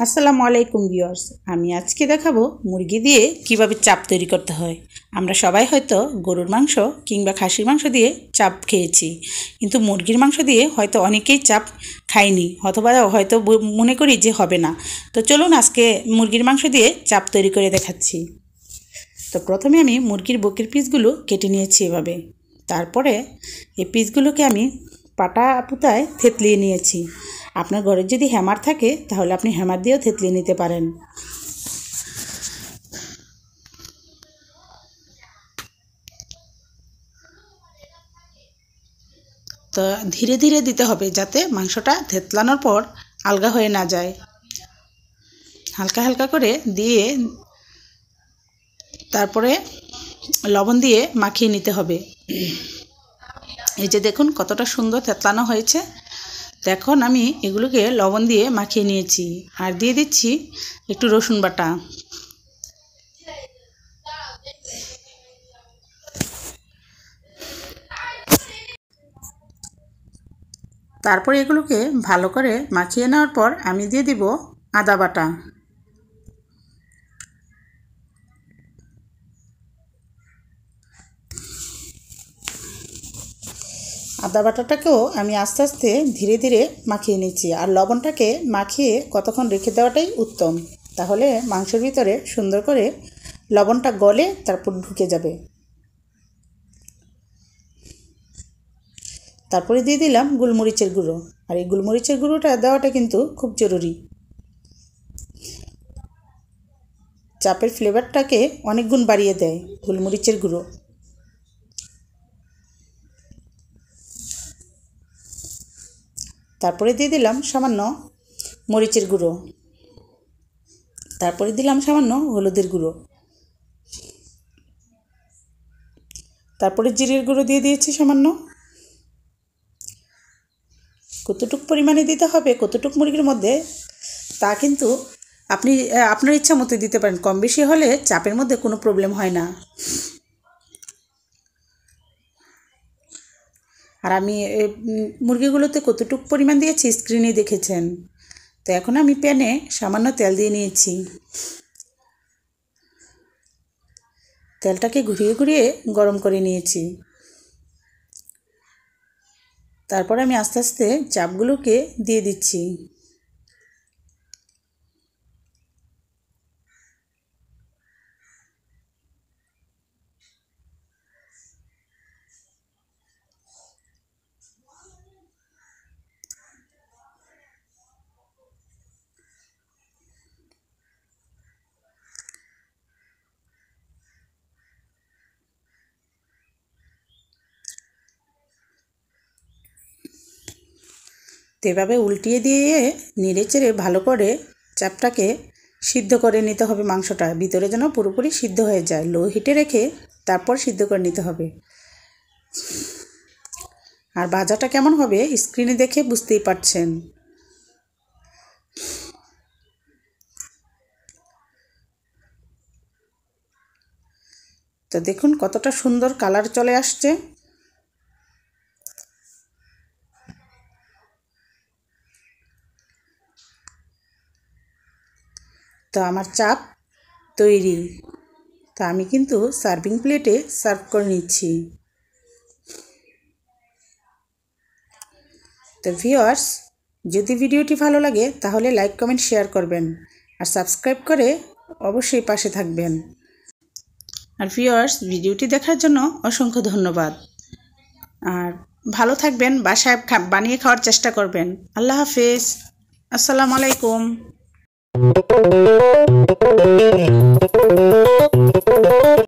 আসসালামু আলাইকুম ভিউয়ার্স, আমি আজকে দেখাবো মুরগি দিয়ে কিভাবে চাপ তৈরি করতে হয়। আমরা সবাই হয়তো গরুর মাংস কিংবা খাসির মাংস দিয়ে চাপ খেয়েছি, কিন্তু মুরগির মাংস দিয়ে হয়তো অনেকেই চাপ খায়নি, অথবা হয়তো মনে করি যে হবে না। তো চলুন আজকে মুরগির মাংস দিয়ে চাপ তৈরি করে দেখাচ্ছি। তো প্রথমে আমি মুরগির বুকের পিসগুলো কেটে নিয়েছি এভাবে। তারপরে এই পিসগুলোকে আমি পাটা পুতায় থেতলিয়ে নিয়েছি। আপনার ঘরে যদি হ্যামার থাকে তাহলে আপনি হ্যামার দিয়েও থেতলিয়ে নিতে পারেন। তো ধীরে ধীরে দিতে হবে যাতে মাংসটা থেতলানোর পর আলগা হয়ে না যায়। হালকা হালকা করে দিয়ে তারপরে লবণ দিয়ে মাখিয়ে নিতে হবে। এই যে দেখুন কতটা সুন্দর থেতলানো হয়েছে। এখন আমি এগুলোকে লবণ দিয়ে মাখিয়ে নিয়েছি, আর দিয়ে দিচ্ছি একটু রসুন বাটা। তারপর এগুলোকে ভালো করে মাখিয়ে নেওয়ার পর আমি দিয়ে দিব আদা বাটা। আদা বাটাটাকেও আমি আস্তে আস্তে ধীরে ধীরে মাখিয়ে নিচ্ছি, আর লবণটাকে মাখিয়ে কতক্ষণ রেখে দেওয়াটাই উত্তম, তাহলে মাংসের ভিতরে সুন্দর করে লবণটা গলে তারপর ঢুকে যাবে। তারপরে দিয়ে দিলাম গোলমরিচের গুঁড়ো, আর এই গোলমরিচের গুঁড়োটা দেওয়াটা কিন্তু খুব জরুরি। চাপের ফ্লেভারটাকে অনেক গুণ বাড়িয়ে দেয় গোলমরিচের গুঁড়ো। তারপরে দিয়ে দিলাম সামান্য মরিচের গুঁড়ো, তারপরে দিলাম সামান্য হলুদের গুঁড়ো, তারপরে জিরের গুঁড়ো দিয়ে দিয়েছি সামান্য। কতটুকু পরিমাণে দিতে হবে কতটুকু মুরগির মধ্যে তা কিন্তু আপনি আপনার ইচ্ছা মতো দিতে পারেন, কম বেশি হলে চাপের মধ্যে কোনো প্রবলেম হয় না। আর আমি মুরগিগুলোতে কতটুকু পরিমাণ দিয়েছি স্ক্রিনে দেখেছেন। তো এখন আমি প্যানে সামান্য তেল দিয়ে নিয়েছি। তেলটাকে ঘুরিয়ে ঘুরিয়ে গরম করে নিয়েছি। তারপর আমি আস্তে আস্তে চাপগুলোকে দিয়ে দিচ্ছি। তো এভাবে উল্টিয়ে দিয়ে নেড়ে চেড়ে ভালো করে চাপটাকে সিদ্ধ করে নিতে হবে। মাংসটা ভিতরে যেন পুরোপুরি সিদ্ধ হয়ে যায়, লো হিটে রেখে তারপর সিদ্ধ করে নিতে হবে। আর ভাজাটা কেমন হবে স্ক্রিনে দেখে বুঝতেই পারছেন। তো দেখুন কতটা সুন্দর কালার চলে আসছে। তো আমার চাপ তৈরি। তা আমি কিন্তু সার্ভিং প্লেটে সার্ভ করে নিচ্ছি। তো ভিউয়ার্স, যদি ভিডিওটি ভালো লাগে তাহলে লাইক কমেন্ট শেয়ার করবেন, আর সাবস্ক্রাইব করে অবশ্যই পাশে থাকবেন। আর ভিউয়ার্স, ভিডিওটি দেখার জন্য অসংখ্য ধন্যবাদ। আর ভালো থাকবেন, বাসায় বানিয়ে খাওয়ার চেষ্টা করবেন। আল্লাহ হাফেজ, আসসালামু আলাইকুম।